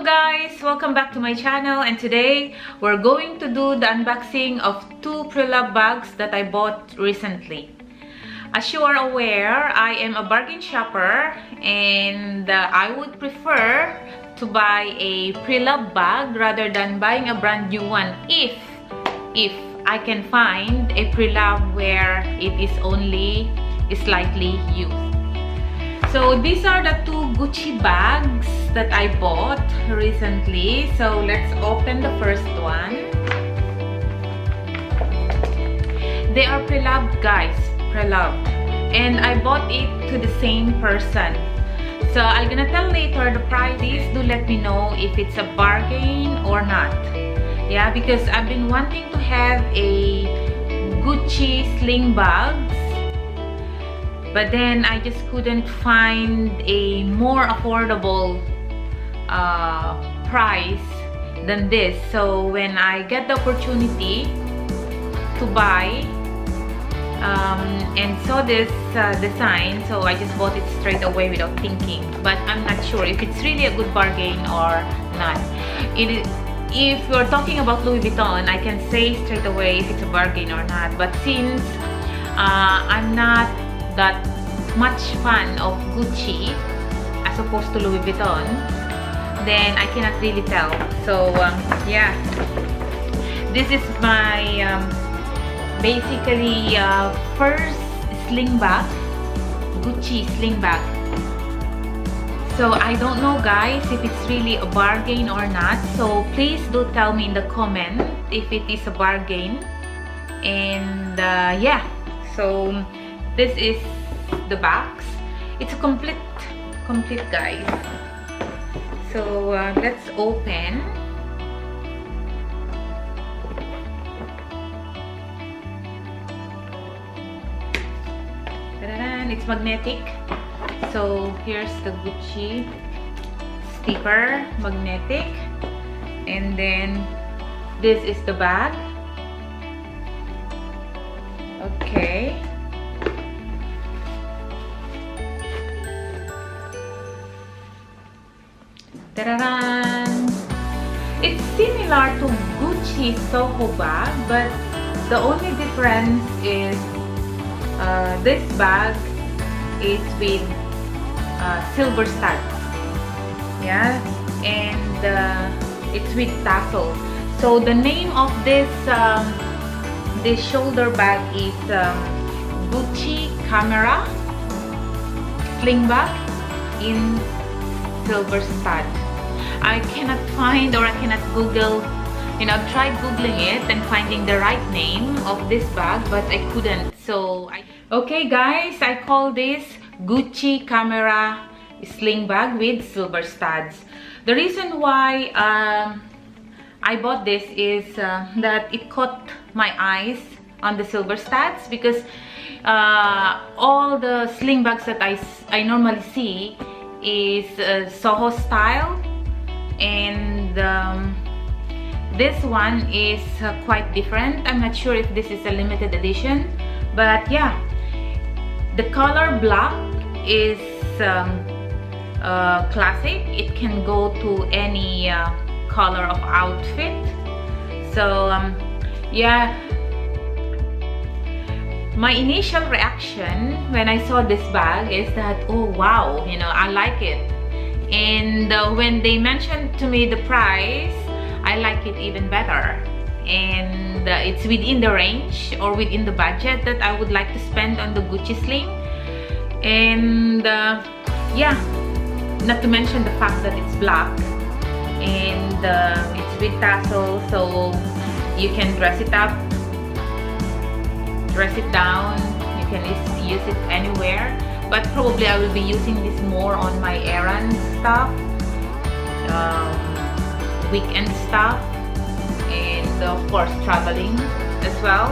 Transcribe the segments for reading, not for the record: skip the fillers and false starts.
guys, welcome back to my channel, and today we're going to do the unboxing of two pre-loved bags that I bought recently. As you are aware, I am a bargain shopper, and I would prefer to buy a pre-loved bag rather than buying a brand new one if I can find a pre-loved where it is only slightly used. So these are the two Gucci bags that I bought recently. So let's open the first one. They are pre-loved, guys, pre-loved, and I bought it to the same person. So I'm gonna tell later the price. Please do let me know if it's a bargain or not. Yeah, because I've been wanting to have a Gucci sling bags, but then I just couldn't find a more affordable price than this. So when I get the opportunity to buy and saw this design, so I just bought it straight away without thinking. But I'm not sure if it's really a good bargain or not. If you're talking about Louis Vuitton, I can say straight away if it's a bargain or not. But since I'm not that much fan of Gucci as opposed to Louis Vuitton, then I cannot really tell. So yeah, this is my basically first sling bag, Gucci sling bag. So I don't know, guys, if it's really a bargain or not. So please do tell me in the comment if it is a bargain. And yeah, so this is the box. It's a complete guys. So let's open. Ta-da-da! It's magnetic. So here's the Gucci sticker, magnetic, and then this is the bag. Okay. Ta-da-da! It's similar to Gucci Soho bag, but the only difference is this bag is with silver studs, yeah, and it's with tassel. So the name of this this shoulder bag is Gucci Camera Sling Bag in silver stud. I cannot find, or I cannot Google, I've tried Googling it and finding the right name of this bag, but I couldn't. So okay guys, I call this Gucci Camera sling bag with silver studs. The reason why I bought this is that it caught my eyes on the silver studs, because all the sling bags that I normally see is Soho style, and this one is quite different. I'm not sure if this is a limited edition, but yeah, the color black is classic. It can go to any color of outfit. So yeah, my initial reaction when I saw this bag is that, oh wow, I like it. And when they mentioned to me the price, I like it even better. And it's within the range or within the budget that I would like to spend on the Gucci sling. And yeah, not to mention the fact that it's black and it's with tassel, so you can dress it up, dress it down, you can use it anywhere. But probably I will be using this more on my errand stuff, weekend stuff, and of course traveling as well.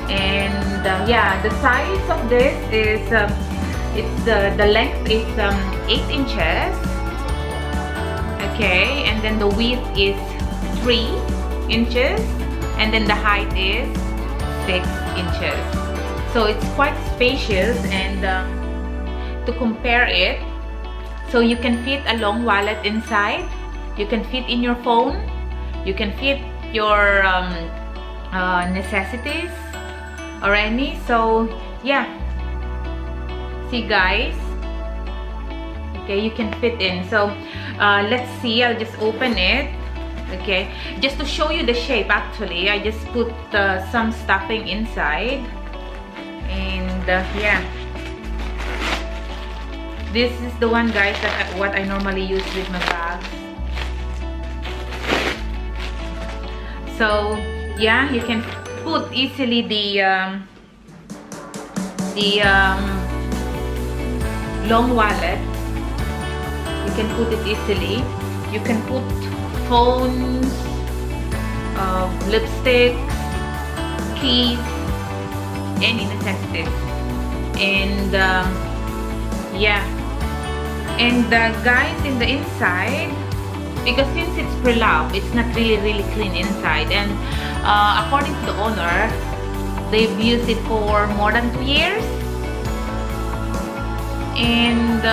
And yeah, the size of this is the length is 8 inches, okay, and then the width is 3 inches, and then the height is 6 inches. So it's quite spacious. And to compare it, so you can fit a long wallet inside, You can fit in your phone. You can fit your necessities or any. So yeah, see guys, okay, you can fit in. So let's see, I'll just open it. Okay, just to show you the shape, actually I just put some stuffing inside, and yeah, this is the one, guys, that what I normally use with my bags. So yeah, you can put easily the long wallet. You can put it easily. You can put phones, lipsticks, keys, any necessities. And yeah, and guys, in the inside, because since it's pre-loved, it's not really clean inside, and according to the owner, they've used it for more than 2 years, and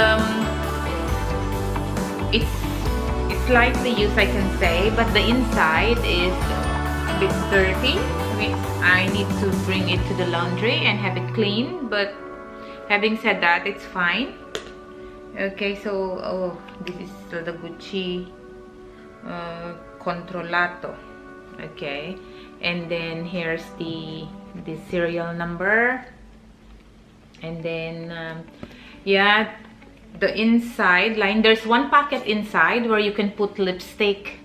it's slightly used, I can say, but the inside is a bit dirty. I need to bring it to the laundry and have it clean, but having said that, it's fine. Okay, so oh, this is the Gucci Controllato. Okay, and then here's the serial number, and then yeah, the inside line, there's one pocket inside where you can put lipstick,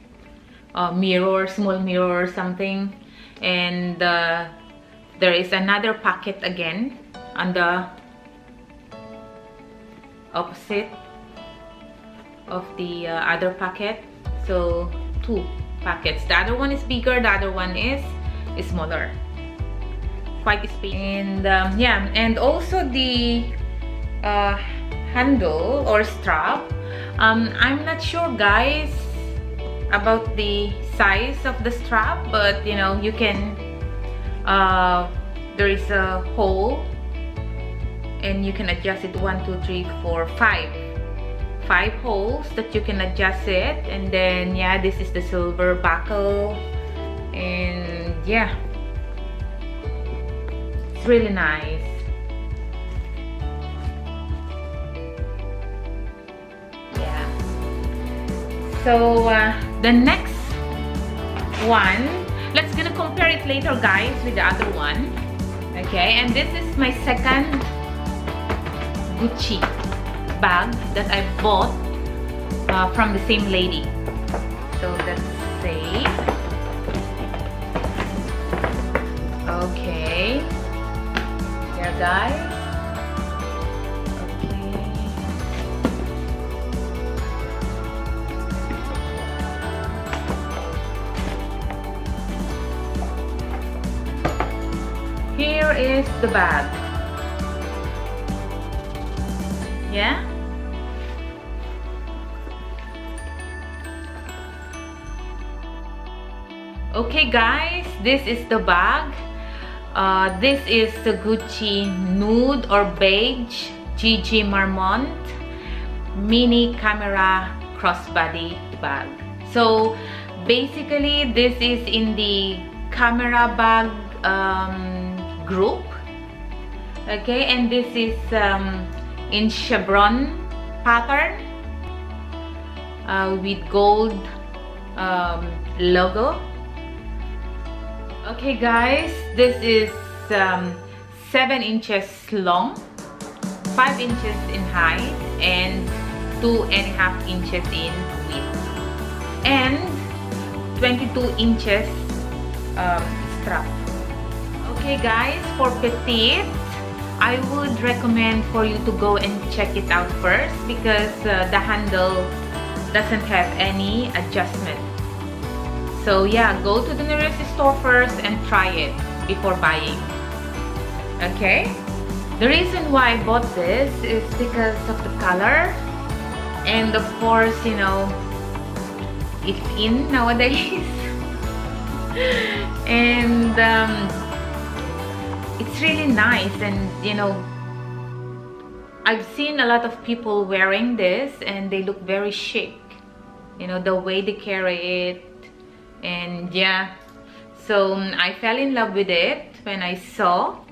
mirror, small mirror or something, and there is another pocket again on the opposite of the other pocket. So 2 pockets. The other one is bigger, the other one is smaller, quite spacious. And yeah, and also the handle or strap, I'm not sure, guys, about the size of the strap, but you know, you can there is a hole and you can adjust it. 1, 2, 3, 4, 5 holes that you can adjust it. And then yeah, this is the silver buckle, and yeah, it's really nice. So the next one, let's gonna compare it later, guys, with the other one. Okay, and this is my second Gucci bag that I bought from the same lady. So let's see. Okay, yeah, guys. Here is the bag. Yeah. Okay, guys, this is the bag. This is the Gucci nude or beige GG Marmont mini camera crossbody bag. So basically, this is in the camera bag group. Okay, and this is in chevron pattern with gold logo. Okay, guys, this is 7 inches long, 5 inches in height, and 2.5 inches in width, and 22 inches strap. Okay, guys, for petite, I would recommend for you to go and check it out first, because the handle doesn't have any adjustment. So yeah, go to the nearest store first and try it before buying. Okay, the reason why I bought this is because of the color, and of course, you know, it's in nowadays. And it's really nice, and you know, I've seen a lot of people wearing this and they look very chic. you know, the way they carry it. And yeah, so I fell in love with it when I saw,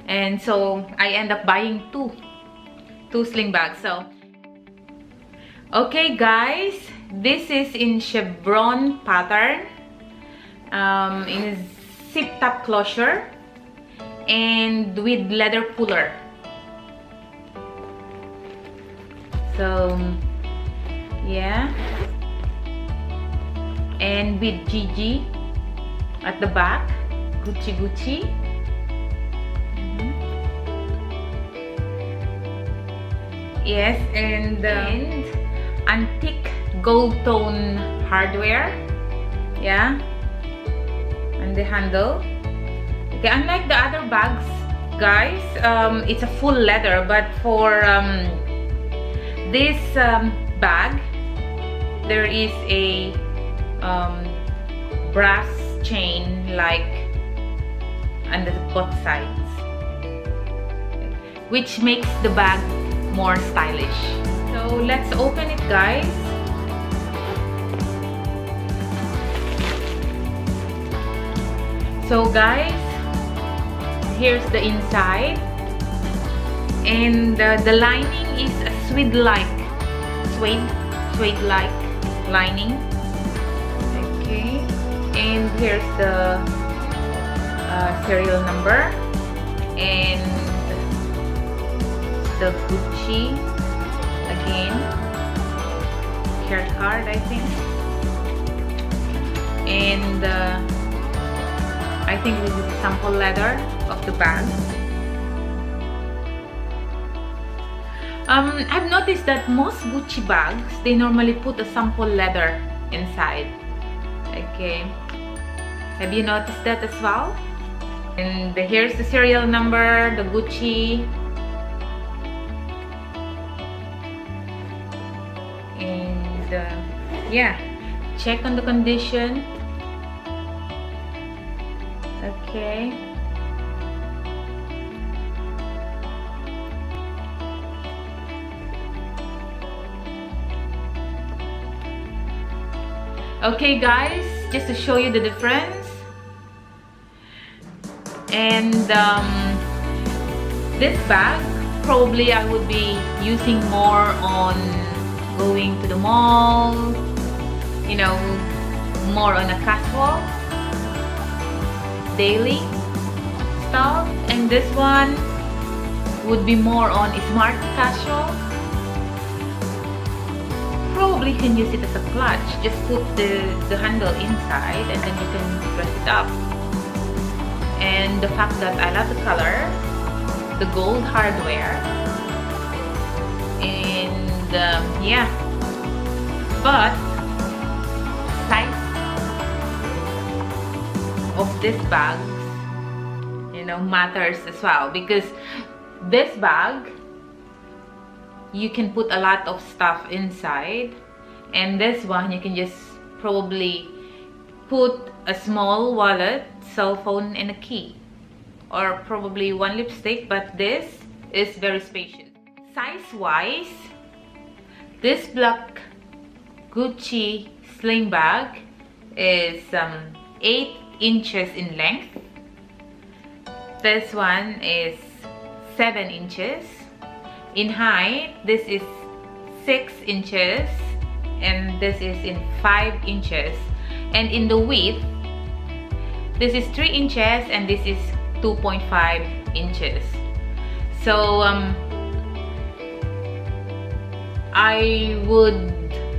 and so I end up buying two sling bags. So okay guys, this is in chevron pattern, in zip top closure and with leather puller. So yeah, and with GG at the back, Gucci. Yes, and antique gold tone hardware, yeah, and the handle. Okay, unlike the other bags, guys, it's a full leather, but for this bag, there is a brass chain like on the both sides, which makes the bag more stylish. So let's open it, guys. So guys, here's the inside, and the lining is a suede-like lining. Okay, and here's the serial number and the Gucci again, care card, I think, and I think this is sample leather of the bag. I've noticed that most Gucci bags, they normally put a sample leather inside. Okay, have you noticed that as well? And here's the serial number, the Gucci, and yeah, check on the condition. Okay, okay guys, just to show you the difference. And this bag probably I would be using more on going to the mall, you know, more on a casual daily stuff, and this one would be more on a smart casual. Probably you can use it as a clutch. Just put the handle inside and then you can press it up. And the fact that I love the color, the gold hardware, and yeah, but size of this bag, you know, matters as well, because this bag you can put a lot of stuff inside, and this one you can just probably put a small wallet, cell phone, and a key, or probably one lipstick. But this is very spacious. Size wise, this black Gucci sling bag is 8 inches in length. This one is 7 inches. In height, this is 6 inches, and this is in 5 inches. And in the width, this is 3 inches and this is 2.5 inches. So I would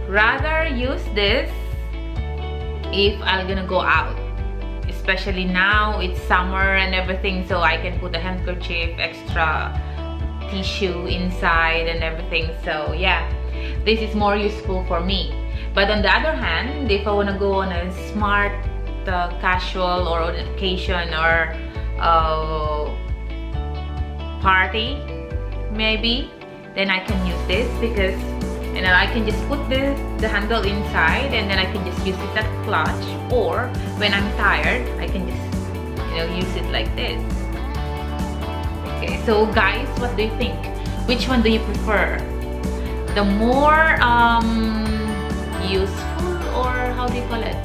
rather use this if I'm gonna go out, especially now it's summer and everything, so I can put a handkerchief, extra tissue inside and everything. So yeah, this is more useful for me. But on the other hand, if I want to go on a smart casual or on occasion or party maybe, then I can use this, because you know, I can just put the handle inside and then I can just use it as a clutch, or when I'm tired I can just, you know, use it like this. Okay, so guys, what do you think? Which one do you prefer? The more useful how do you call it?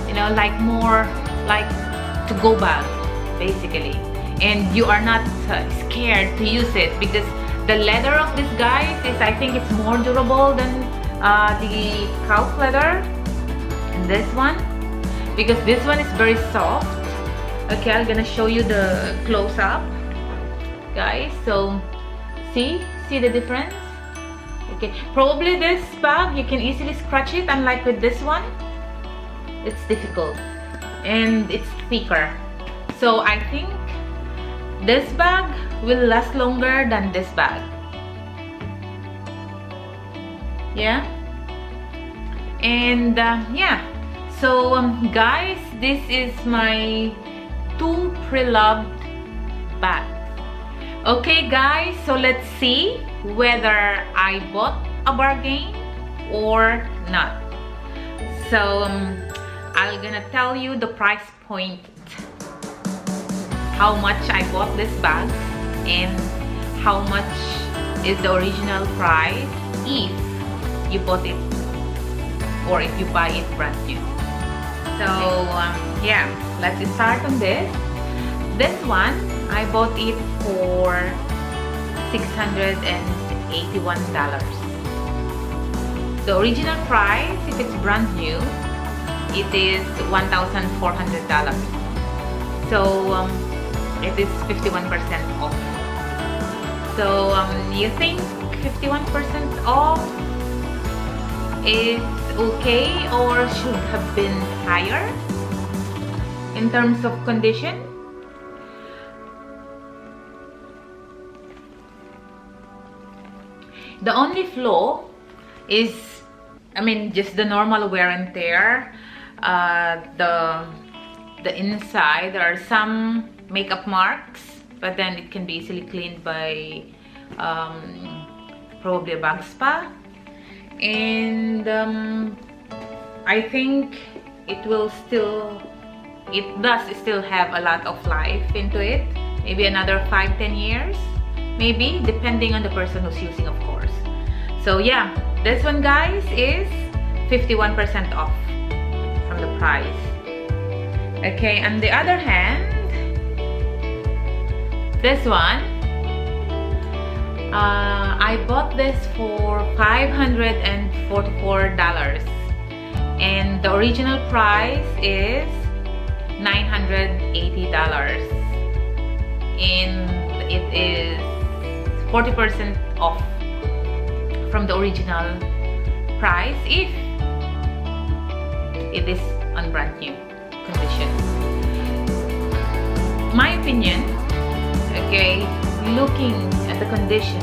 You know, like more like to go bag basically, and you are not scared to use it because the leather of this, guys, is, I think it's more durable than the cow leather and this one, because this one is very soft. Okay, I'm gonna show you the close-up, guys. So see the difference. Okay, probably this bag you can easily scratch it, unlike with this one it's difficult and it's thicker. So I think this bag will last longer than this bag. Yeah. And yeah, so guys, this is my 2 pre-loved bags. Okay guys, so let's see whether I bought a bargain or not. So I'm gonna tell you the price point, how much I bought this bag, and how much is the original price if you bought it or if you buy it brand new. So yeah, let's start on this. This one I bought it for $681. The original price, if it's brand new, it is $1,400. So it is 51% off. So you think 51% off is okay or should have been higher in terms of condition? The only flaw is, I mean, just the normal wear and tear. The inside, there are some makeup marks, but then it can be easily cleaned by probably a bag spa. And I think it does still have a lot of life into it, maybe another 5-10 years, maybe, depending on the person who's using, of course. So yeah, this one, guys, is 51% off from the price. Okay, on the other hand, this one, I bought this for $544, and the original price is $980, and it is 40% off from the original price if it is on brand new condition. My opinion, okay, looking at the condition,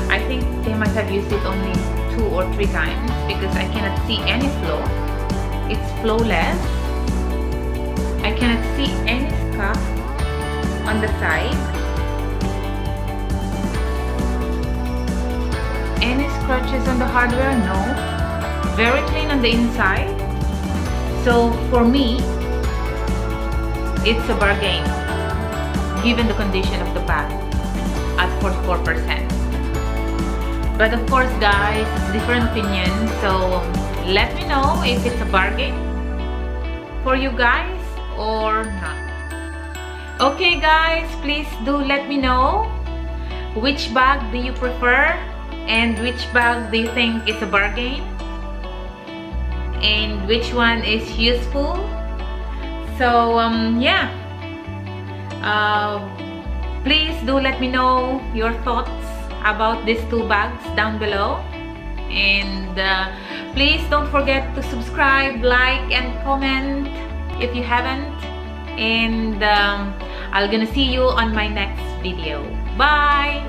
I think they might have used it only 2 or 3 times because I cannot see any flaw. It's flawless. I cannot see any scuff on the side, any scratches on the hardware, no. Very clean on the inside. So for me, it's a bargain given the condition of the bag at 44%. But of course, guys, it's different opinions, so let me know if it's a bargain for you guys or not. Okay guys, please do let me know which bag do you prefer and which bag do you think is a bargain and which one is useful. So yeah, please do let me know your thoughts about these 2 bags down below, and please don't forget to subscribe, like, and comment if you haven't, and I'm gonna see you on my next video. Bye.